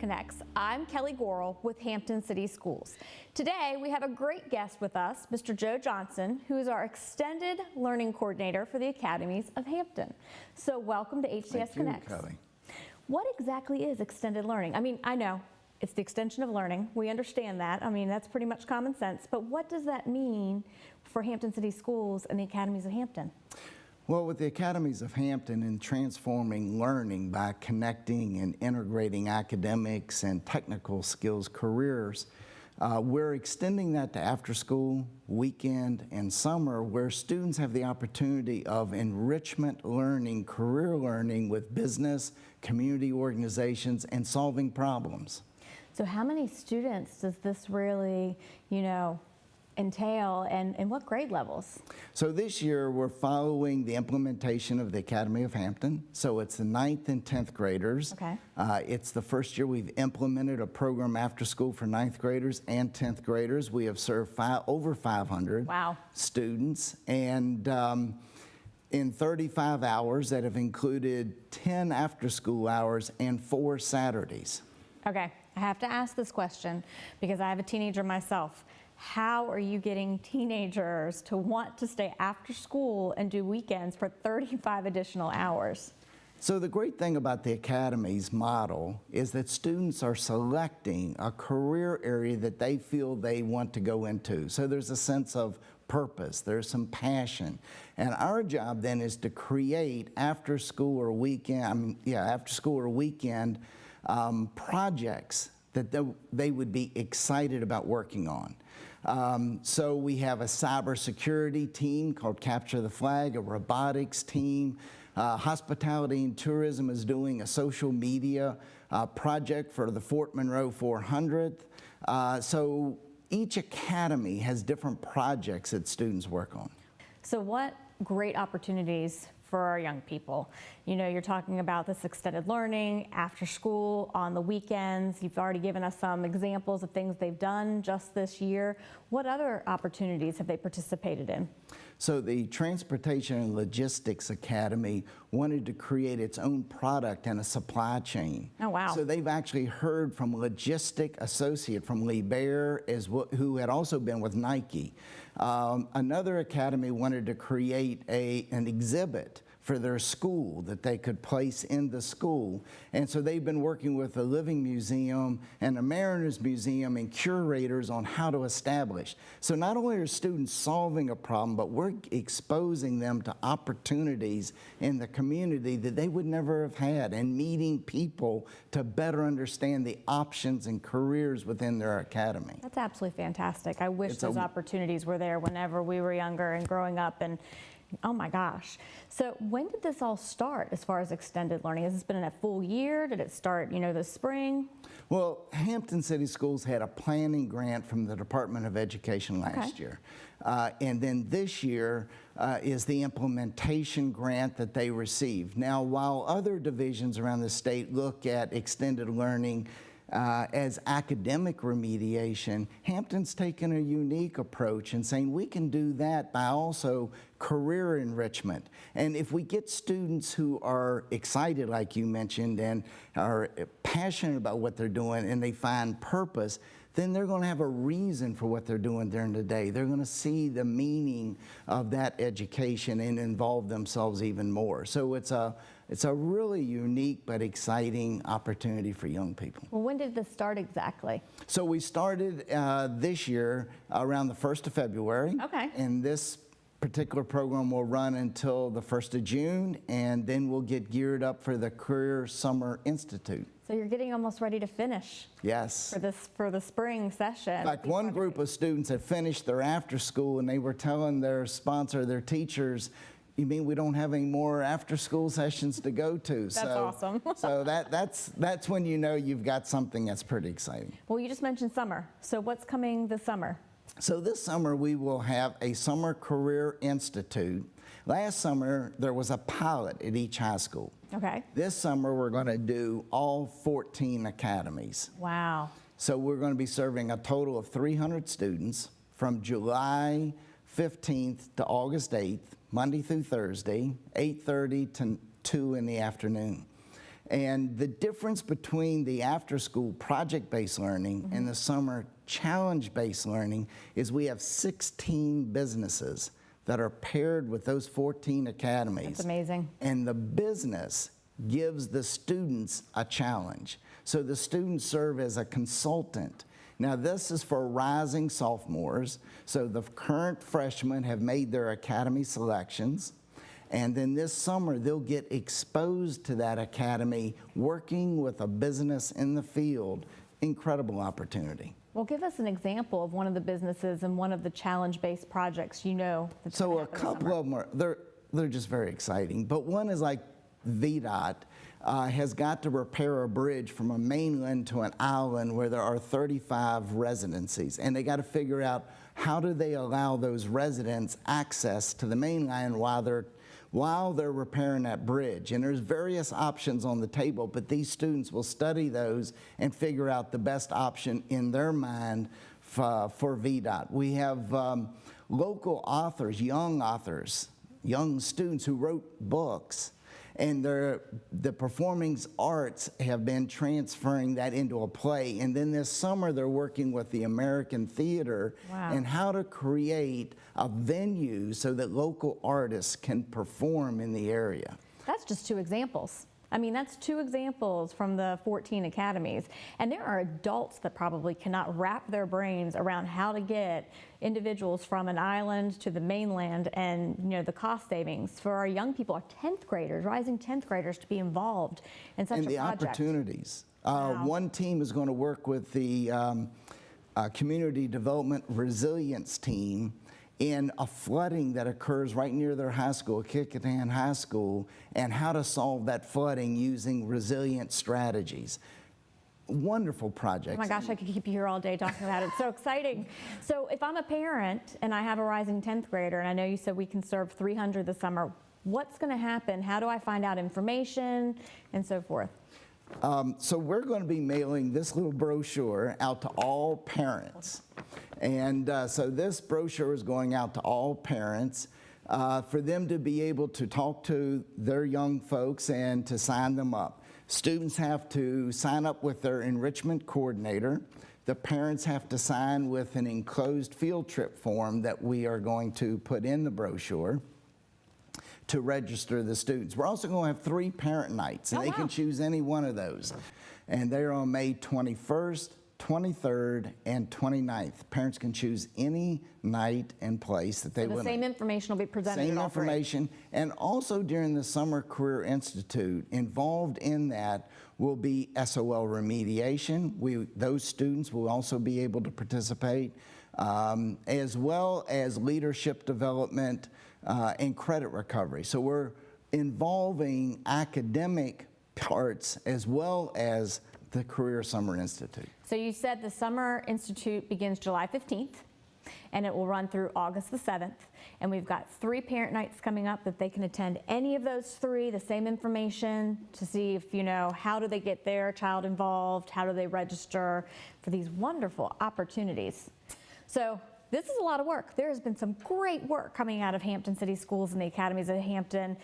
Connects. I'm Kelly Gorel with Hampton City Schools. Today we have a great guest with us, Mr. Joe Johnson, who is our Extended Learning Coordinator for the Academies of Hampton. So welcome to HCS Connects. Thank you, Kelly. What exactly is extended learning? I mean, I know it's the extension of learning. We understand that. I mean, that's pretty much common sense. But what does that mean for Hampton City Schools and the Academies of Hampton? Well, with the Academies of Hampton and transforming learning by connecting and integrating academics and technical skills careers, we're extending that to after school, weekend, and summer, where students have the opportunity of enrichment learning, career learning with business, community organizations, and solving problems. So how many students does this really, entail, and what grade levels? So this year we're following the implementation of the Academy of Hampton. So it's the 9th and 10th graders. Okay. It's the first year we've implemented a program after school for 9th graders and 10th graders. We have served over 500 students, and in 35 hours that have included 10 after school hours and 4 Saturdays. Okay, I have to ask this question because I have a teenager myself. How are you getting teenagers to want to stay after school and do weekends for 35 additional hours? So the great thing about the Academy's model is that students are selecting a career area that they feel they want to go into. So there's a sense of purpose, there's some passion. And our job then is to create after school or weekend projects that they would be excited about working on. So we have a cybersecurity team called Capture the Flag, a robotics team. Hospitality and tourism is doing a social media project for the Fort Monroe 400th. So each academy has different projects that students work on. So what great opportunities for our young people. You're talking about this extended learning, after school, on the weekends. You've already given us some examples of things they've done just this year. What other opportunities have they participated in? So the Transportation and Logistics Academy wanted to create its own product and a supply chain. Oh, wow. So they've actually heard from logistic associate from Lee Bear, who had also been with Nike. Another academy wanted to create an exhibit for their school that they could place in the school. And so they've been working with the Living Museum and the Mariners Museum and curators on how to establish. So not only are students solving a problem, but we're exposing them to opportunities in the community that they would never have had, and meeting people to better understand the options and careers within their academy. That's absolutely fantastic. I wish those opportunities were there whenever we were younger and growing up, and oh my gosh. So when did this all start as far as extended learning? Has this been in a full year? Did it start, this spring? Well, Hampton City Schools had a planning grant from the Department of Education last year. And then this year is the implementation grant that they received. Now, while other divisions around the state look at extended learning as academic remediation, Hampton's taken a unique approach in saying we can do that by also career enrichment. And if we get students who are excited, like you mentioned, and are passionate about what they're doing, and they find purpose, then they're going to have a reason for what they're doing during the day. They're going to see the meaning of that education and involve themselves even more. So it's a really unique but exciting opportunity for young people. Well, when did this start exactly? So we started this year around the 1st of February. Okay. And this particular program will run until the 1st of June, and then we'll get geared up for the Career Summer Institute. So you're getting almost ready to finish. Yes. For the spring session. In fact, one group of students had finished their after school, and they were telling their sponsor, their teachers, "You mean we don't have any more after school sessions to go to?" That's awesome. So that's when you know you've got something that's pretty exciting. Well, you just mentioned summer. So what's coming this summer? So this summer we will have a Summer Career Institute. Last summer there was a pilot at each high school. Okay. This summer we're going to do all 14 academies. Wow. So we're going to be serving a total of 300 students from July 15th to August 8th, Monday through Thursday, 8:30 to 2 in the afternoon. And the difference between the after-school project-based learning and the summer challenge-based learning is we have 16 businesses that are paired with those 14 academies. That's amazing. And the business gives the students a challenge. So the students serve as a consultant. Now this is for rising sophomores. So the current freshmen have made their academy selections. And then this summer, they'll get exposed to that academy, working with a business in the field. Incredible opportunity. Well, give us an example of one of the businesses and one of the challenge-based projects you know. That's So gonna a happen this couple summer. of them are, they're just very exciting. But one is like VDOT has got to repair a bridge from a mainland to an island where there are 35 residencies. And they got to figure out how do they allow those residents access to the mainland while they're repairing that bridge. And there's various options on the table, but these students will study those and figure out the best option in their mind for VDOT. We have local authors, young students who wrote books, and the performing arts have been transferring that into a play. And then this summer, they're working with the American Theater and how to create a venue so that local artists can perform in the area. That's just 2 examples. I mean, that's 2 examples from the 14 academies. And there are adults that probably cannot wrap their brains around how to get individuals from an island to the mainland and, you know, the cost savings for our young people, our 10th graders, rising 10th graders, to be involved in such a project. And the opportunities. Wow. One team is going to work with the Community Development Resilience team in a flooding that occurs right near their high school, Kickingham High School, and how to solve that flooding using resilient strategies. Wonderful project. Oh my gosh, I could keep you here all day talking about it. It's so exciting. So if I'm a parent and I have a rising 10th grader, and I know you said we can serve 300 this summer, what's going to happen? How do I find out information and so forth? So we're going to be mailing this little brochure out to all parents. And so this brochure is going out to all parents for them to be able to talk to their young folks and to sign them up. Students have to sign up with their enrichment coordinator. The parents have to sign with an enclosed field trip form that we are going to put in the brochure to register the students. We're also going to have 3 parent nights, and they can choose any one of those. And they're on May 21st, 23rd, and 29th. Parents can choose any night and place that they So want. the same information will be presented Same at all 3. information. And also during the Summer Career Institute, involved in that will be SOL remediation. Those students will also be able to participate, as well as leadership development and credit recovery. So we're involving academic parts as well as the Career Summer Institute. So you said the Summer Institute begins July 15th, and it will run through August the 7th. And we've got 3 parent nights coming up that they can attend any of those 3, the same information to see if, you know, how do they get their child involved, how do they register for these wonderful opportunities. So this is a lot of work. There has been some great work coming out of Hampton City Schools and the Academies of Hampton.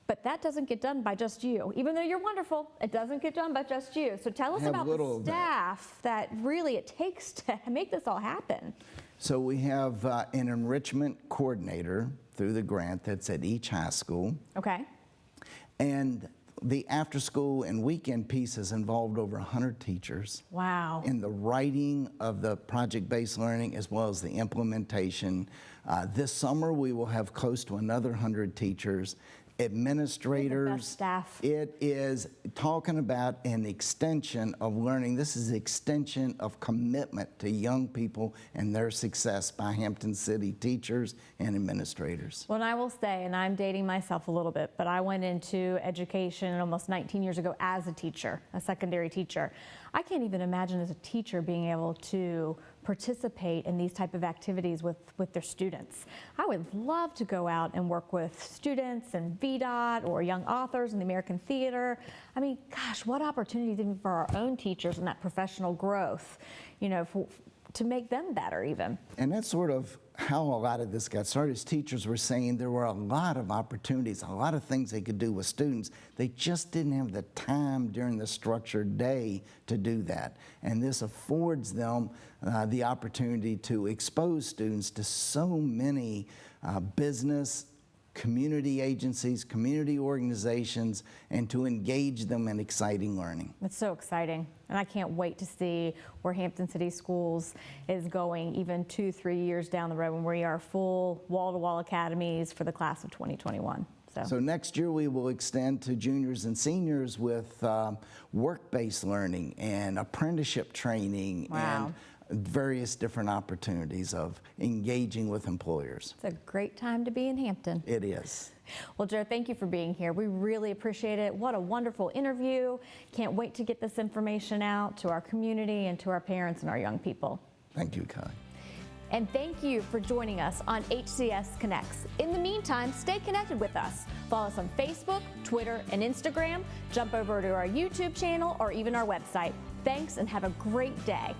But that doesn't get done by just you. Even though you're wonderful, it doesn't get done by just you. So tell us about the staff that really it takes to make this all happen. So we have an enrichment coordinator through the grant that's at each high school. Okay. And the after school and weekend piece has involved over 100 teachers. Wow. In the writing of the project-based learning as well as the implementation. This summer we will have close to another 100 teachers. Administrators. The best staff. It is talking about an extension of learning. This is extension of commitment to young people and their success by Hampton City teachers and administrators. Well, and I will say, and I'm dating myself a little bit, but I went into education almost 19 years ago as a teacher, a secondary teacher. I can't even imagine as a teacher being able to participate in these type of activities with their students. I would love to go out and work with students and VDOT or young authors in the American Theater. I mean, gosh, what opportunities even for our own teachers and that professional growth, you know, to make them better even. And that's sort of how a lot of this got started. As teachers were saying there were a lot of opportunities, a lot of things they could do with students. They just didn't have the time during the structured day to do that. And this affords them the opportunity to expose students to so many business, community agencies, community organizations, and to engage them in exciting learning. It's so exciting, and I can't wait to see where Hampton City Schools is going even 2-3 years down the road when we are full wall-to-wall academies for the class of 2021. So next year we will extend to juniors and seniors with work-based learning and apprenticeship training. Wow. And various different opportunities of engaging with employers. It's a great time to be in Hampton. It is. Well, Joe, thank you for being here. We really appreciate it. What a wonderful interview. Can't wait to get this information out to our community and to our parents and our young people. Thank you, Kai. And thank you for joining us on HCS Connects. In the meantime, stay connected with us. Follow us on Facebook, Twitter, and Instagram. Jump over to our YouTube channel or even our website. Thanks and have a great day.